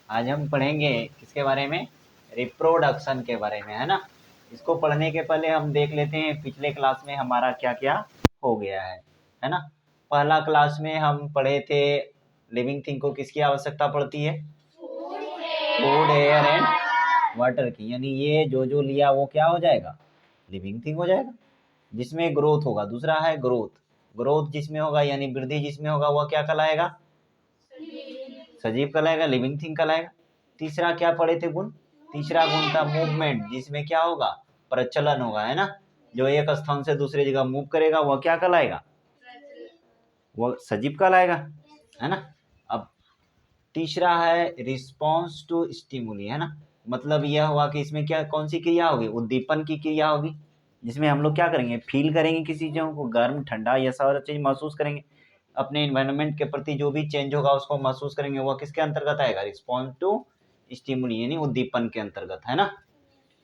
आज हम पढ़ेंगे किसके बारे में? रिप्रोडक्शन के बारे में, है ना। इसको पढ़ने के पहले हम देख लेते हैं पिछले क्लास में हमारा क्या क्या हो गया है ना। पहला क्लास में हम पढ़े थे लिविंग थिंग को किसकी आवश्यकता पड़ती है? फूड, एयर एंड वाटर की। यानी ये जो लिया वो क्या हो जाएगा? लिविंग थिंग हो जाएगा, जिसमें ग्रोथ होगा। दूसरा है ग्रोथ, ग्रोथ जिसमें होगा यानी वृद्धि जिसमें होगा वह क्या कहलाएगा? सजीव कहलाएगा, लिविंग थिंग कहलाएगा। तीसरा क्या पढ़े थे गुण? तीसरा गुण था मूवमेंट, जिसमें क्या होगा? प्रचलन होगा, है ना। जो एक स्थान से दूसरी जगह मूव करेगा वह क्या कहलाएगा? वह सजीव कहलाएगा, है ना। अब तीसरा है रिस्पॉन्स टू स्टिमुली, है ना। मतलब यह हुआ कि इसमें क्या कौन सी क्रिया होगी? उद्दीपन की क्रिया होगी, जिसमें हम लोग क्या करेंगे? फील करेंगे किसी चीज़ों को, गर्म ठंडा ये सारा चीज़ महसूस करेंगे। अपने इन्वायरमेंट के प्रति जो भी चेंज होगा उसको महसूस करेंगे, वह किसके अंतर्गत आएगा? रिस्पॉन्स टू स्टिमुली यानी उद्दीपन के अंतर्गत, है ना।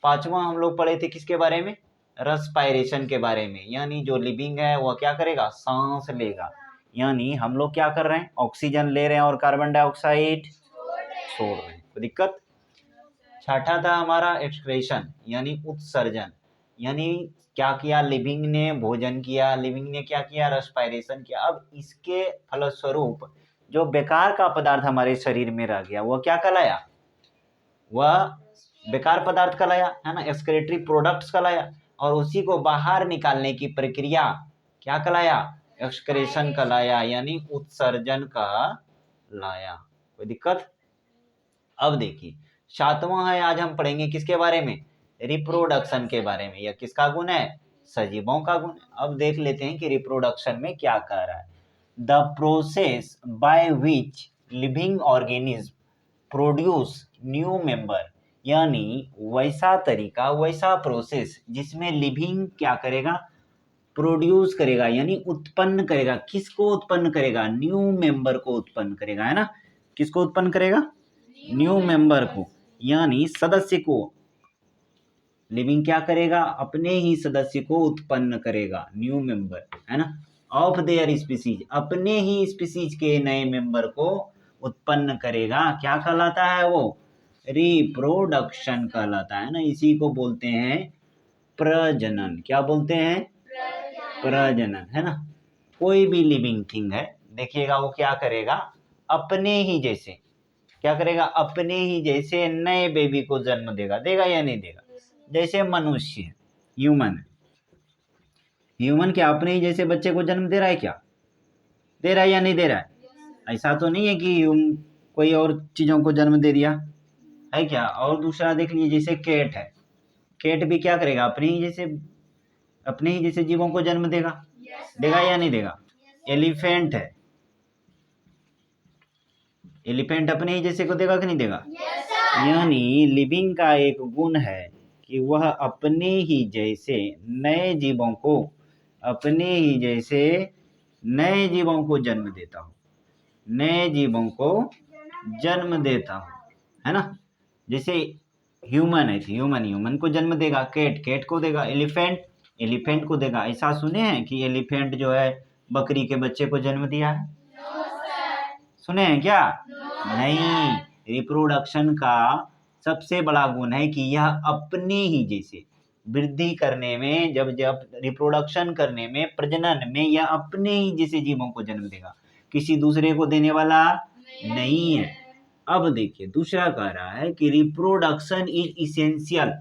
पांचवा हम लोग पढ़े थे किसके बारे में? रेस्पिरेशन के बारे में। यानी जो लिविंग है वह क्या करेगा? सांस लेगा। यानी हम लोग क्या कर रहे हैं? ऑक्सीजन ले रहे हैं और कार्बन डाइऑक्साइड छोड़ रहे हैं। कोई दिक्कत? छठा था हमारा एक्सक्रेशन यानी उत्सर्जन। यानी क्या किया? लिविंग ने भोजन किया, लिविंग ने क्या किया? रेस्पिरेशन किया। अब इसके फलस्वरूप जो बेकार का पदार्थ हमारे शरीर में रह गया वह क्या कहलाया? वह बेकार पदार्थ कहलाया, है ना। एक्सक्रेटरी प्रोडक्ट्स कहलाया। और उसी को बाहर निकालने की प्रक्रिया क्या कहलाया? एक्सक्रेशन कहलाया यानी उत्सर्जन कहलाया। कोई दिक्कत? अब देखिए सातवां है, आज हम पढ़ेंगे किसके बारे में? रिप्रोडक्शन के बारे में। यह किसका गुण है? सजीवों का गुण है। अब देख लेते हैं कि रिप्रोडक्शन में क्या कह रहा है। The process by which living organism produce new member, यानी वैसा तरीका, वैसा प्रोसेस जिसमें लिविंग क्या करेगा? प्रोड्यूस करेगा यानी उत्पन्न करेगा। किसको उत्पन्न करेगा? न्यू मेंबर को उत्पन्न करेगा, है ना। किसको उत्पन्न करेगा? न्यू मेंबर को, यानी सदस्य को। लिविंग क्या करेगा? अपने ही सदस्य को उत्पन्न करेगा, न्यू मेंबर, है ना। ऑफ देयर स्पीसीज, अपने ही स्पीसीज के नए मेंबर को उत्पन्न करेगा। क्या कहलाता है वो? रिप्रोडक्शन कहलाता है ना। इसी को बोलते हैं प्रजनन। क्या बोलते हैं? प्रजनन, है ना। कोई भी लिविंग थिंग है, देखिएगा वो क्या करेगा? अपने ही जैसे क्या करेगा? अपने ही जैसे नए बेबी को जन्म देगा। देगा या नहीं देगा? जैसे मनुष्य है, ह्यूमन है, ह्यूमन क्या अपने ही जैसे बच्चे को जन्म दे रहा है? क्या दे रहा है या नहीं दे रहा है? ऐसा तो नहीं है कि कोई और चीजों को जन्म दे दिया है क्या। और दूसरा देख लीजिए, जैसे कैट है, कैट भी क्या करेगा? अपने ही जैसे जीवों को जन्म देगा। देगा या नहीं देगा? एलिफेंट है, एलिफेंट अपने ही जैसे को देगा कि नहीं देगा? यानी लिविंग का एक गुण है कि वह अपने ही जैसे नए जीवों को, अपने ही जैसे नए जीवों को जन्म देता हो, नए जीवों को जन्म देता हो, है ना। जैसे ह्यूमन है, ह्यूमन को जन्म देगा, कैट को देगा, एलिफेंट को देगा। ऐसा सुने हैं कि एलिफेंट जो है बकरी के बच्चे को जन्म दिया है? सुने हैं क्या? नहीं। रिप्रोडक्शन का सबसे बड़ा गुण है कि यह अपने ही जैसे वृद्धि करने में, जब रिप्रोडक्शन करने में, प्रजनन में, यह अपने ही जैसे जीवों को जन्म देगा, किसी दूसरे को देने वाला नहीं है। अब देखिए दूसरा कह रहा है कि रिप्रोडक्शन इज इसेंशियल,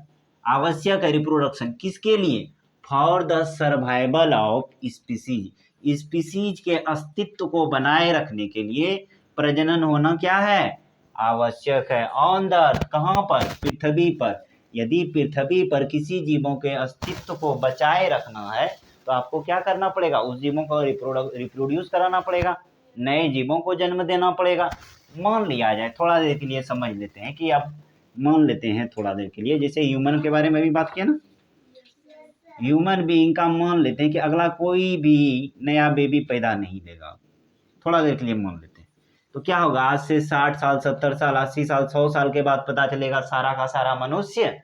आवश्यक है रिप्रोडक्शन किसके लिए? For the survival of species, species के अस्तित्व को बनाए रखने के लिए प्रजनन होना क्या है? आवश्यक है। ऑन द अर्थ, कहाँ पर? पृथ्वी पर। यदि पृथ्वी पर किसी जीवों के अस्तित्व को बचाए रखना है तो आपको क्या करना पड़ेगा? उस जीवों को रिप्रोड्यूस कराना पड़ेगा, नए जीवों को जन्म देना पड़ेगा। मान लिया जाए, थोड़ा देर के लिए समझ लेते हैं कि आप मान लेते हैं थोड़ा देर के लिए, जैसे ह्यूमन के बारे में भी बात किया ना, ह्यूमन बीइंग का मान लेते हैं कि अगला कोई भी नया बेबी पैदा नहीं देगा। थोड़ा देर के लिए मान लेते हैं, तो क्या होगा? आज से 60 साल, 70 साल, 80 साल, 100 साल के बाद पता चलेगा सारा का सारा मनुष्य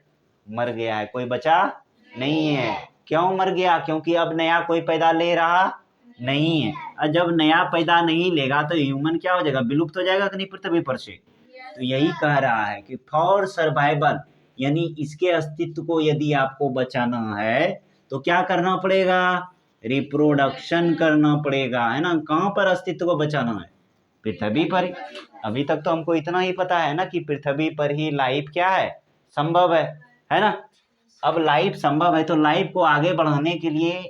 मर गया है, कोई बचा नहीं है। क्यों मर गया? क्योंकि अब नया कोई पैदा ले रहा नहीं है। और जब नया पैदा नहीं लेगा तो ह्यूमन क्या हो जाएगा? विलुप्त हो जाएगा कि नहीं पृथ्वी पर से? तो यही कह रहा है कि फॉर सर्वाइवल, यानी इसके अस्तित्व को यदि आपको बचाना है तो क्या करना पड़ेगा, रिप्रोडक्शन करना पड़ेगा, है ना। कहाँ पर अस्तित्व को बचाना है, पृथ्वी पर। अभी तक तो हमको इतना ही पता है ना कि पृथ्वी पर ही लाइफ क्या है, संभव है ना। अब लाइफ संभव है तो लाइफ को आगे बढ़ाने के लिए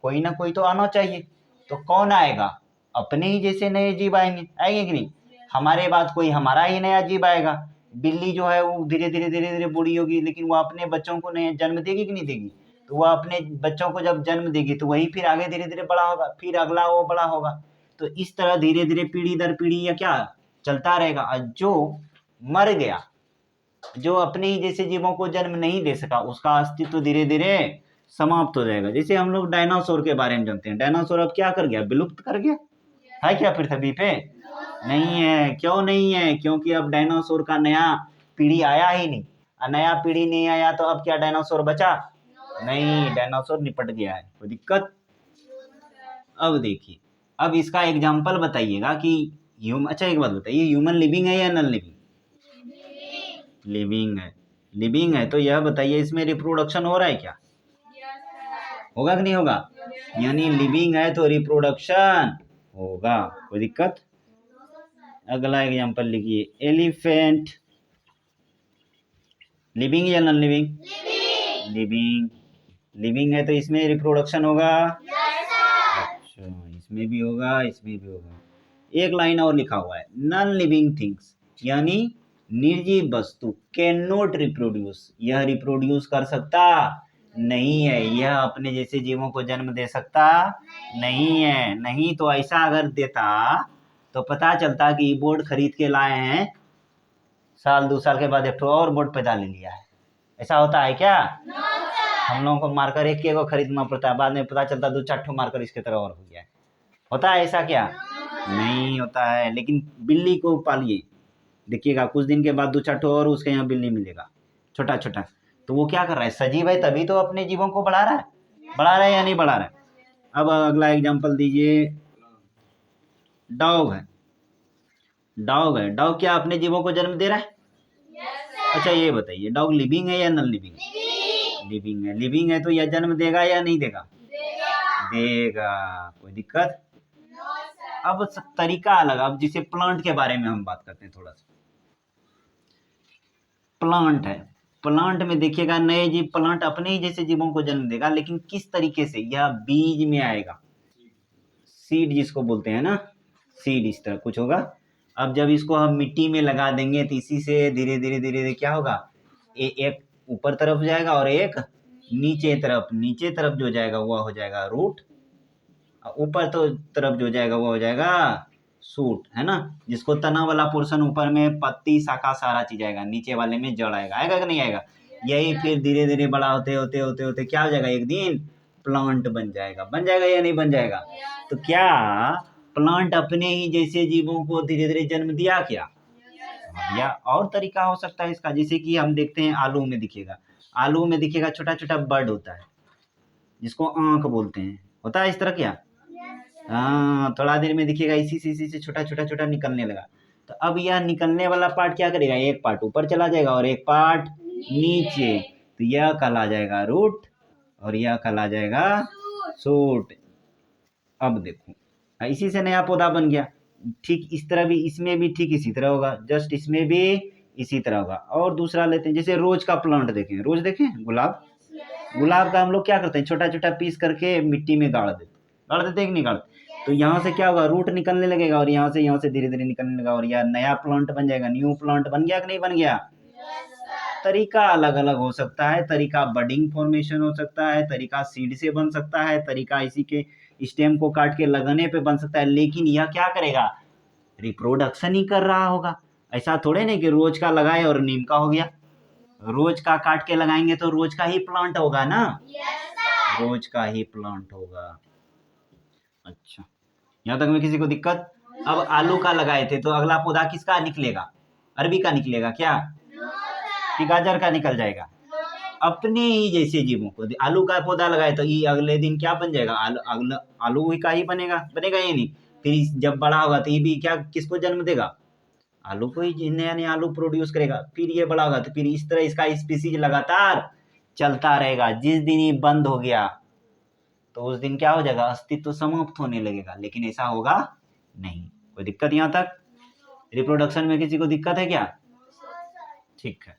कोई ना कोई तो आना चाहिए। तो कौन आएगा, अपने ही जैसे नए जीव आएंगे कि नहीं। हमारे बाद कोई हमारा ही नया जीव आएगा। बिल्ली जो है वो धीरे धीरे बूढ़ी होगी, लेकिन वो अपने बच्चों को नए जन्म देगी कि नहीं देगी। तो वह अपने बच्चों को जब जन्म देगी तो वही फिर आगे धीरे धीरे बड़ा होगा, फिर अगला वो बड़ा होगा। तो इस तरह धीरे धीरे पीढ़ी दर पीढ़ी या क्या चलता रहेगा। और जो मर गया, जो अपने ही जैसे जीवों को जन्म नहीं दे सका, उसका अस्तित्व धीरे धीरे समाप्त हो जाएगा। जैसे हम लोग डायनासोर के बारे में जानते हैं, डायनासोर अब क्या कर गया, विलुप्त कर गया है क्या पृथ्वी पे, नहीं है। क्यों नहीं है, क्योंकि अब डायनासोर का नया पीढ़ी आया ही नहीं। नया पीढ़ी नहीं आया तो अब क्या डायनासोर बचा, नहीं, डायनासोर निपट गया है, कोई दिक्कत। अब देखिए, अब इसका एग्जाम्पल बताइएगा कि अच्छा एक बात बताइए, ह्यूमन लिविंग है या नॉन लिविंग, लिविंग है। लिविंग है तो यह बताइए इसमें रिप्रोडक्शन हो रहा है क्या, होगा कि नहीं होगा, यानी लिविंग है तो रिप्रोडक्शन होगा, कोई दिक्कत। अगला एग्जांपल लिखिए, एलिफेंट लिविंग या नॉन लिविंग, लिविंग। लिविंग है तो इसमें रिप्रोडक्शन होगा, अच्छा इसमें भी होगा, इसमें भी होगा। एक लाइन और लिखा हुआ है, नॉन लिविंग थिंग्स, यानी निर्जीव वस्तु कैन नॉट रिप्रोड्यूस, यह रिप्रोड्यूस कर सकता नहीं है, यह अपने जैसे जीवों को जन्म दे सकता नहीं है। नहीं तो ऐसा अगर देता तो पता चलता कि बोर्ड खरीद के लाए हैं, साल 2 साल के बाद एक और बोर्ड पैदा ले लिया है। ऐसा होता है क्या, हम लोगों को मार्कर एक को खरीदना पड़ता है, बाद में पता चलता 2-4 ठो मार्कर इसके तरह और हो गया है। होता है ऐसा क्या, नहीं होता है। लेकिन बिल्ली को पालिए, देखिएगा कुछ दिन के बाद 2-4 ठो और उसके यहाँ बिल्ली मिलेगा, छोटा छोटा। तो वो क्या कर रहा है, सजीव है तभी तो अपने जीवों को बढ़ा रहा है या नहीं बढ़ा रहा है। अब अगला एग्जांपल दीजिए, डॉग है। डॉग है, डॉग क्या अपने जीवों को जन्म दे रहा है, अच्छा ये बताइए, डॉग लिविंग है या नॉन लिविंग, लिविंग है। लिविंग है तो यह जन्म देगा या नहीं देगा, देगा, कोई दिक्कत। अब तरीका अलग, अब जिसे प्लांट के बारे में हम बात करते हैं थोड़ा सा। प्लांट है, प्लांट में देखिएगा नए जीव, प्लांट अपने ही जैसे जीवों को जन्म देगा, लेकिन किस तरीके से, यह बीज में आएगा, सीड जिसको बोलते हैं ना, सीड इस तरह कुछ होगा। अब जब इसको हम मिट्टी में लगा देंगे तो इसी से धीरे धीरे क्या होगा, एक ऊपर तरफ जाएगा और एक नीचे तरफ जो जाएगा वह हो जाएगा रूट, ऊपर तो तरफ जो जाएगा वो हो जाएगा सूट, है ना। जिसको तना वाला पोर्शन ऊपर में पत्ती शाखा सारा चीज आएगा, नीचे वाले में जड़ आएगा कि नहीं आएगा। यही फिर धीरे धीरे बड़ा होते क्या हो जाएगा, एक दिन प्लांट बन जाएगा या नहीं बन जाएगा। तो क्या प्लांट अपने ही जैसे जीवों को धीरे धीरे जन्म दिया क्या, या और तरीका हो सकता है इसका। जैसे कि हम देखते हैं आलू में दिखेगा छोटा छोटा बर्ड होता है जिसको आंख बोलते हैं, होता है इस तरह क्या, हाँ, थोड़ा देर में दिखेगा इसी से छोटा निकलने लगा। तो अब यह निकलने वाला पार्ट क्या करेगा, एक पार्ट ऊपर चला जाएगा और एक पार्ट नीचे, तो यह कहला जाएगा रूट और यह कहला जाएगा शूट। अब देखो इसी से नया पौधा बन गया, ठीक इस तरह भी, इसमें भी ठीक इसी तरह होगा, जस्ट इसमें भी इसी तरह होगा। और दूसरा लेते हैं, जैसे रोज का प्लांट देखें, रोज देखें, गुलाब का हम लोग क्या करते हैं, छोटा छोटा पीस करके मिट्टी में गाड़ देते हैं कि नहीं गाड़ते। तो यहाँ से क्या होगा, रूट निकलने लगेगा और यहाँ से धीरे धीरे निकलने लगा और यह नया प्लांट बन जाएगा, न्यू प्लांट बन गया कि नहीं बन गया। तरीका अलग अलग हो सकता है, तरीका बडिंग फॉर्मेशन हो सकता है, तरीका सीड से बन सकता है, तरीका इसी के स्टेम को काट के लगाने पे बन सकता है, लेकिन यह क्या करेगा, रिप्रोडक्शन ही कर रहा होगा। ऐसा थोड़े नहीं कि रोज का लगाए और नीम का हो गया, रोज का काट के लगाएंगे तो रोज का ही प्लांट होगा ना, रोज का ही प्लांट होगा। अच्छा, यहाँ तक में किसी को दिक्कत। अब आलू का लगाए थे तो अगला पौधा किसका निकलेगा, अरबी का निकलेगा क्या, कि गाजर का निकल जाएगा, अपने ही जैसे जीवों को। आलू का पौधा लगाए तो ये अगले दिन क्या बन जाएगा, आलू का ही बनेगा ये नहीं। फिर जब बड़ा होगा तो ये भी क्या किसको जन्म देगा, आलू को ही नया नया आलू प्रोड्यूस करेगा, फिर ये बड़ा होगा, तो फिर इस तरह इसका स्पीसीज लगातार चलता रहेगा। जिस दिन ये बंद हो गया तो उस दिन क्या हो जाएगा, अस्तित्व समाप्त होने लगेगा। लेकिन ऐसा होगा नहीं। कोई दिक्कत यहाँ तक? रिप्रोडक्शन में किसी को दिक्कत है क्या? ठीक है।